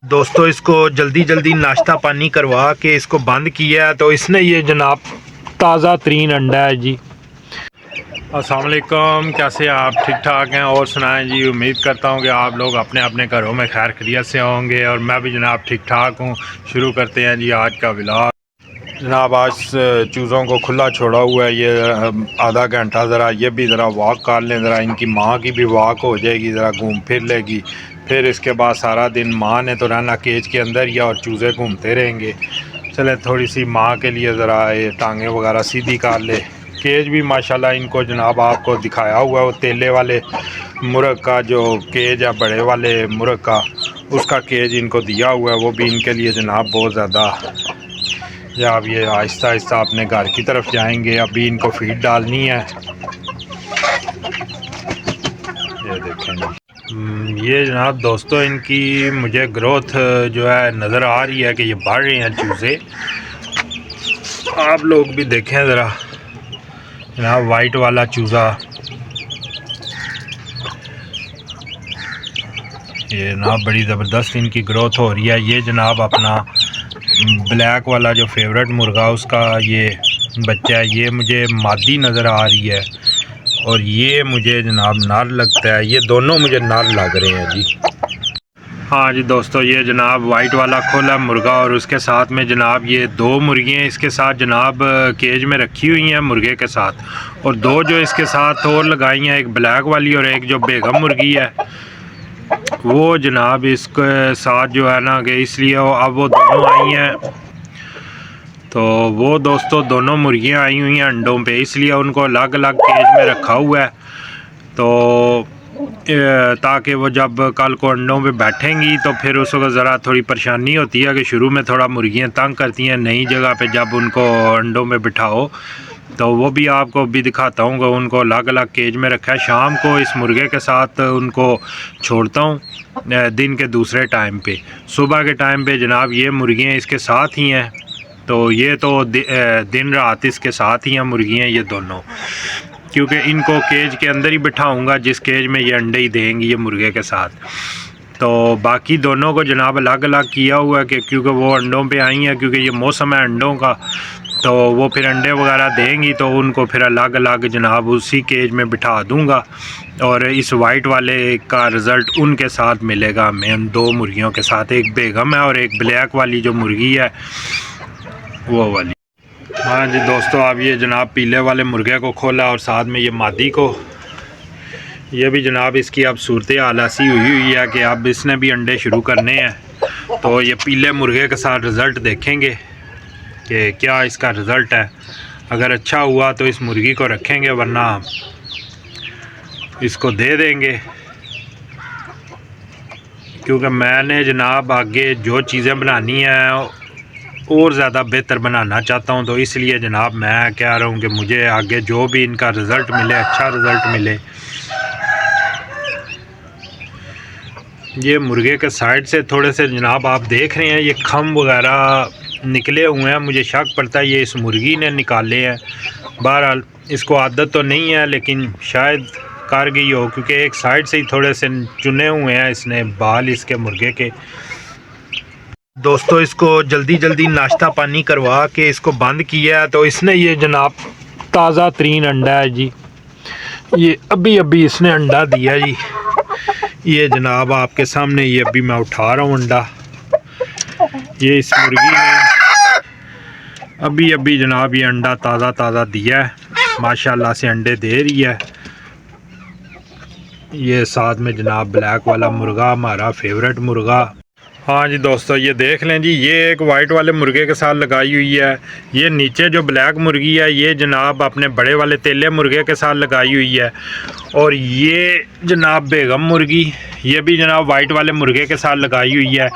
दोस्तों इसको जल्दी जल्दी नाश्ता पानी करवा के इसको बंद किया है, तो इसने ये जनाब ताज़ा तरीन अंडा है जी। अस्सलाम वालेकुम, कैसे आप? ठीक ठाक हैं? और सुनाएं जी। उम्मीद करता हूं कि आप लोग अपने अपने घरों में खैर खैरियत से होंगे और मैं भी जनाब ठीक ठाक हूं। शुरू करते हैं जी आज का व्लॉग। जनाब आज चूज़ों को खुला छोड़ा हुआ है, ये आधा घंटा ज़रा ये भी ज़रा वॉक कर लें, ज़रा इनकी माँ की भी वॉक हो जाएगी, ज़रा घूम फिर लेगी। फिर इसके बाद सारा दिन माँ ने तो रहना केज के अंदर ही और चूज़े घूमते रहेंगे। चले थोड़ी सी माँ के लिए ज़रा ये टांगें वगैरह सीधी कर ले। केज भी माशाल्लाह इनको जनाब आपको दिखाया हुआ है, वो तेले वाले मुर्ग का जो केज है, बड़े वाले मुर्ग का, उसका केज इनको दिया हुआ है। वो भी इनके लिए जनाब बहुत ज़्यादा। या अब ये आहिस्ता आहिस्ता अपने घर की तरफ जाएंगे। अभी इनको फीड डालनी है। ये देखें जी, ये जनाब दोस्तों इनकी मुझे ग्रोथ जो है नज़र आ रही है कि ये बढ़ रहे हैं चूज़े। आप लोग भी देखें ज़रा जनाब, वाइट वाला चूज़ा ये जनाब बड़ी ज़बरदस्त इनकी ग्रोथ हो रही है। ये जनाब अपना ब्लैक वाला जो फेवरेट मुर्गा उसका ये बच्चा है, ये मुझे मादी नज़र आ रही है और ये मुझे जनाब नर लगता है। ये दोनों मुझे नर लग रहे हैं जी। हाँ जी दोस्तों, ये जनाब वाइट वाला खोला मुर्गा और उसके साथ में जनाब ये दो मुर्गियाँ इसके साथ जनाब केज में रखी हुई हैं मुर्गे के साथ, और दो जो इसके साथ और लगाई हैं, एक ब्लैक वाली और एक जो बेगम मुर्गी है वो जनाब इसके साथ जो है ना कि इसलिए अब वो दोनों आई हैं। तो वो दोस्तों दोनों मुर्गियां आई हुई हैं अंडों पे, इसलिए उनको अलग अलग केज में रखा हुआ है। तो ताकि वो जब कल को अंडों पे बैठेंगी तो फिर उसको ज़रा थोड़ी परेशानी होती है कि शुरू में थोड़ा मुर्गियां तंग करती हैं नई जगह पे जब उनको अंडों में बिठाओ। तो वो भी आपको भी दिखाता हूँ कि उनको अलग अलग केज में रखा है। शाम को इस मुर्गे के साथ उनको छोड़ता हूँ दिन के दूसरे टाइम पे। सुबह के टाइम पे जनाब ये मुर्गियाँ इसके साथ ही हैं, तो ये तो दिन रात इसके साथ ही हैं मुर्गियाँ ये दोनों, क्योंकि इनको केज के अंदर ही बिठाऊंगा जिस केज में ये अंडे ही देंगी ये मुर्गे के साथ। तो बाकी दोनों को जनाब अलग अलग किया हुआ है कि क्योंकि वो अंडों पे आई हैं, क्योंकि ये मौसम है अंडों का, तो वो फिर अंडे वगैरह देंगी तो उनको फिर अलग अलग जनाब उसी केज में बिठा दूंगा। और इस वाइट वाले का रिज़ल्ट उनके साथ मिलेगा हमें, उन दो मुर्गियों के साथ, एक बेगम है और एक ब्लैक वाली जो मुर्गी है वो वाली। हाँ जी दोस्तों, अब ये जनाब पीले वाले मुर्गे को खोला और साथ में ये मादी को। ये भी जनाब इसकी अब सूरत हाल ऐसी हुई है कि अब इसने भी अंडे शुरू करने हैं। तो ये पीले मुर्गे के साथ रिज़ल्ट देखेंगे कि क्या इसका रिज़ल्ट है। अगर अच्छा हुआ तो इस मुर्गी को रखेंगे, वरना इसको दे देंगे, क्योंकि मैंने जनाब आगे जो चीज़ें बनानी हैं और ज़्यादा बेहतर बनाना चाहता हूं। तो इसलिए जनाब मैं कह रहा हूं कि मुझे आगे जो भी इनका रिज़ल्ट मिले, अच्छा रिज़ल्ट मिले। ये मुर्गे के साइड से थोड़े से जनाब आप देख रहे हैं ये खम वगैरह निकले हुए हैं, मुझे शक पड़ता है ये इस मुर्गी ने निकाले हैं। बहरहाल इसको आदत तो नहीं है लेकिन शायद कर गई हो, क्योंकि एक साइड से ही थोड़े से चुने हुए हैं इसने बाल इसके मुर्गे के। दोस्तों इसको जल्दी जल्दी नाश्ता पानी करवा के इसको बंद किया है, तो इसने ये जनाब ताज़ा तरीन अंडा है जी। ये अभी अभी इसने अंडा दिया जी। ये जनाब आपके सामने ये अभी मैं उठा रहा हूँ अंडा। ये इस मुर्गी ने अभी अभी जनाब ये अंडा ताज़ा ताज़ा दिया है, माशाल्लाह से अंडे दे रही है। ये साथ में जनाब ब्लैक वाला मुर्गा हमारा फेवरेट मुर्गा। हाँ जी दोस्तों, ये देख लें जी, ये एक वाइट वाले मुर्गे के साथ लगाई हुई है। ये नीचे जो ब्लैक मुर्गी है ये जनाब अपने बड़े वाले तेले मुर्गे के साथ लगाई हुई है। और ये जनाब बेगम मुर्गी ये भी जनाब वाइट वाले मुर्गे के साथ लगाई हुई है।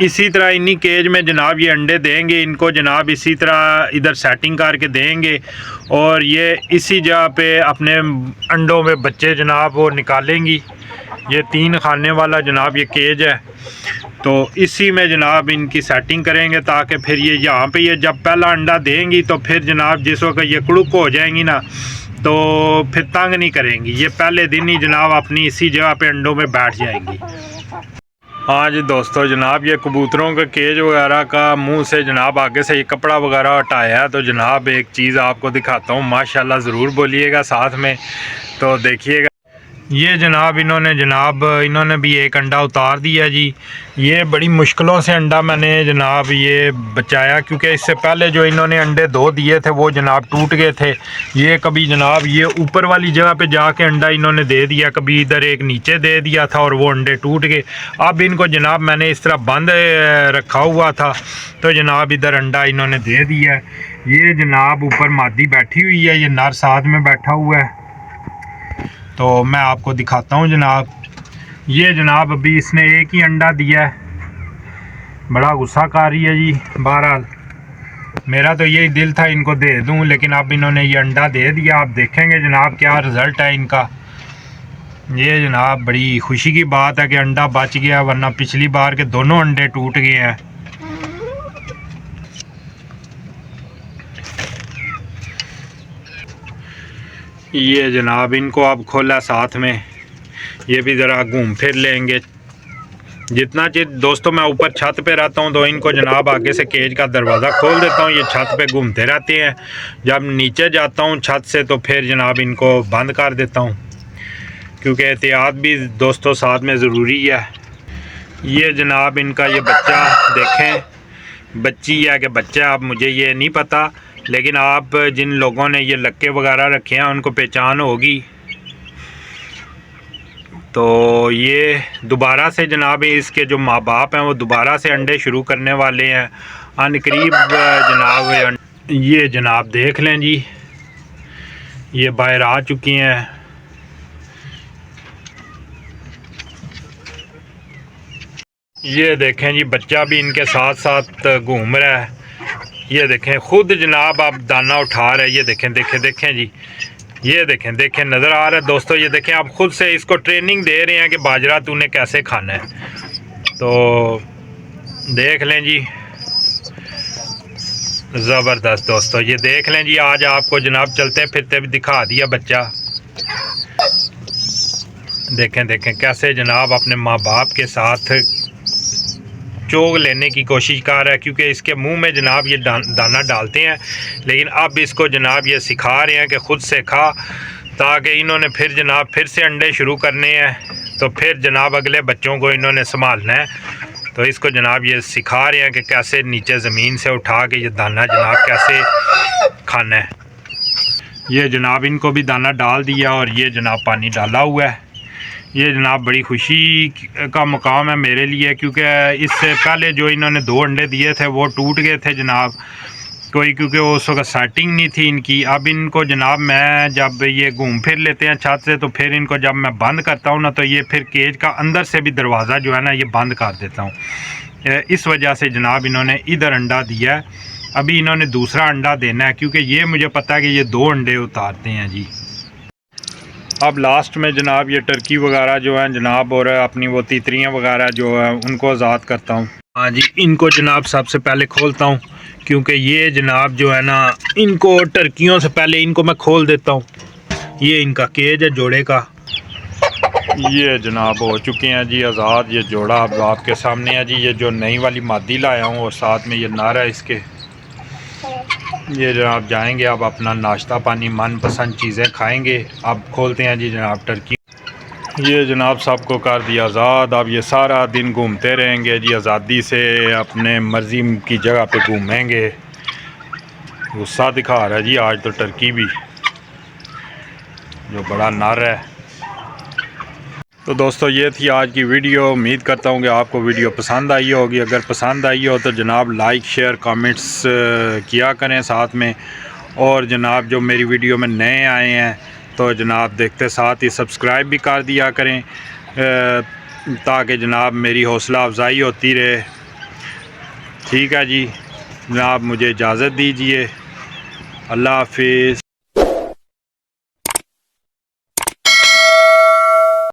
इसी तरह इन्हीं केज में जनाब ये अंडे देंगे, इनको जनाब इसी तरह इधर सेटिंग करके देंगे और ये इसी जगह पे अपने अंडों में बच्चे जनाब वो निकालेंगी। ये 3 खाने वाला जनाब ये केज है, तो इसी में जनाब इनकी सेटिंग करेंगे ताकि फिर ये यहाँ पे ये जब पहला अंडा देंगी तो फिर जनाब जिस वक्त ये कुड़ुक हो जाएंगी ना तो फिर तंग नहीं करेंगी। ये पहले दिन ही जनाब अपनी इसी जगह पे अंडों में बैठ जाएंगी। हाँ जी दोस्तों, जनाब ये कबूतरों के केज वगैरह का मुंह से जनाब आगे से ये कपड़ा वगैरह हटाया है। तो जनाब एक चीज़ आपको दिखाता हूँ, माशाल्लाह ज़रूर बोलिएगा साथ में। तो देखिएगा ये जनाब इन्होंने भी एक अंडा उतार दिया जी। ये बड़ी मुश्किलों से अंडा मैंने जनाब ये बचाया, क्योंकि इससे पहले जो इन्होंने अंडे 2 दिए थे वो जनाब टूट गए थे। ये कभी जनाब ये ऊपर वाली जगह पे जाके अंडा इन्होंने दे दिया, कभी इधर एक नीचे दे दिया था और वो अंडे टूट गए। अब इनको जनाब मैंने इस तरह बंद रखा हुआ था, तो जनाब इधर अंडा इन्होंने दे दिया है। ये जनाब ऊपर मादी बैठी हुई है, ये नर साथ में बैठा हुआ है। तो मैं आपको दिखाता हूँ जनाब। ये जनाब अभी इसने एक ही अंडा दिया है, बड़ा गुस्सा कर रही है जी। बहरहाल मेरा तो यही दिल था इनको दे दूँ, लेकिन अब इन्होंने ये अंडा दे दिया। आप देखेंगे जनाब क्या रिज़ल्ट है इनका। ये जनाब बड़ी खुशी की बात है कि अंडा बच गया, वरना पिछली बार के दोनों अंडे टूट गए हैं। ये जनाब इनको अब खोला साथ में, ये भी ज़रा घूम फिर लेंगे। जितना चीज दोस्तों मैं ऊपर छत पे रहता हूँ तो इनको जनाब आगे से केज का दरवाज़ा खोल देता हूँ, ये छत पे घूमते रहते हैं। जब नीचे जाता हूँ छत से तो फिर जनाब इनको बंद कर देता हूँ, क्योंकि एहतियात भी दोस्तों साथ में ज़रूरी है। ये जनाब इनका ये बच्चा देखें, बच्ची है कि बच्चा, अब मुझे ये नहीं पता, लेकिन आप जिन लोगों ने ये लक्के वगैरह रखे हैं उनको पहचान होगी। तो ये दोबारा से जनाब इसके जो माँ बाप हैं वो दोबारा से अंडे शुरू करने वाले हैं अनकरीब जनाब। ये जनाब देख लें जी, ये बाहर आ चुकी हैं। ये देखें जी, बच्चा भी इनके साथ साथ घूम रहा है। ये देखें खुद जनाब आप दाना उठा रहे हैं। ये देखें जी, ये देखें नज़र आ रहा है दोस्तों। ये देखें आप खुद से इसको ट्रेनिंग दे रहे हैं कि बाजरा तूने कैसे खाना है। तो देख लें जी, ज़बरदस्त दोस्तों। ये देख लें जी, आज आपको जनाब चलते फिरते भी दिखा दिया बच्चा। देखें कैसे जनाब अपने माँ बाप के साथ चोग लेने की कोशिश कर रहा है, क्योंकि इसके मुंह में जनाब ये दाना डालते हैं। लेकिन अब इसको जनाब ये सिखा रहे हैं कि ख़ुद से खा, ताकि इन्होंने फिर जनाब फिर से अंडे शुरू करने हैं। तो फिर जनाब अगले बच्चों को इन्होंने संभालना है। तो इसको जनाब ये सिखा रहे हैं कि कैसे नीचे ज़मीन से उठा के ये दाना जनाब कैसे खाना है। ये जनाब इनको भी दाना डाल दिया और ये जनाब पानी डाला हुआ है। ये जनाब बड़ी खुशी का मुकाम है मेरे लिए, क्योंकि इससे पहले जो इन्होंने 2 अंडे दिए थे वो टूट गए थे जनाब कोई, क्योंकि उस वक्त सेटिंग नहीं थी इनकी। अब इनको जनाब मैं जब ये घूम फिर लेते हैं छत से, तो फिर इनको जब मैं बंद करता हूँ ना, तो ये फिर केज का अंदर से भी दरवाज़ा जो है ना ये बंद कर देता हूँ। इस वजह से जनाब इन्होंने इधर अंडा दिया है। अभी इन्होंने दूसरा अंडा देना है, क्योंकि ये मुझे पता है कि ये 2 अंडे उतारते हैं जी। अब लास्ट में जनाब ये टर्की वगैरह जो है जनाब, और अपनी वो तीतरियाँ वगैरह जो है उनको आज़ाद करता हूँ। हाँ जी, इनको जनाब सबसे पहले खोलता हूँ, क्योंकि ये जनाब जो है ना इनको टर्कियों से पहले इनको मैं खोल देता हूँ। ये इनका केज है जोड़े का। ये जनाब हो चुके हैं जी आज़ाद। ये जोड़ा अब आपके सामने है जी। ये जो नई वाली मादी लाया हूँ और साथ में ये नर है इसके। ये जनाब जाएंगे अब अपना नाश्ता पानी मनपसंद चीज़ें खाएंगे। अब खोलते हैं जी जनाब टर्की। ये जनाब सबको कर दिया आज़ाद। अब ये सारा दिन घूमते रहेंगे जी, आज़ादी से अपने मर्ज़ी की जगह पे घूमेंगे। गुस्सा दिखा रहा है जी आज तो टर्की भी, जो बड़ा नर है। तो दोस्तों ये थी आज की वीडियो। उम्मीद करता हूँ कि आपको वीडियो पसंद आई होगी। अगर पसंद आई हो तो जनाब लाइक शेयर कमेंट्स किया करें साथ में। और जनाब जो मेरी वीडियो में नए आए हैं तो जनाब देखते साथ ही सब्सक्राइब भी कर दिया करें, ताकि जनाब मेरी हौसला अफजाई होती रहे। ठीक है जी जनाब, मुझे इजाज़त दीजिए। अल्लाह हाफिज़।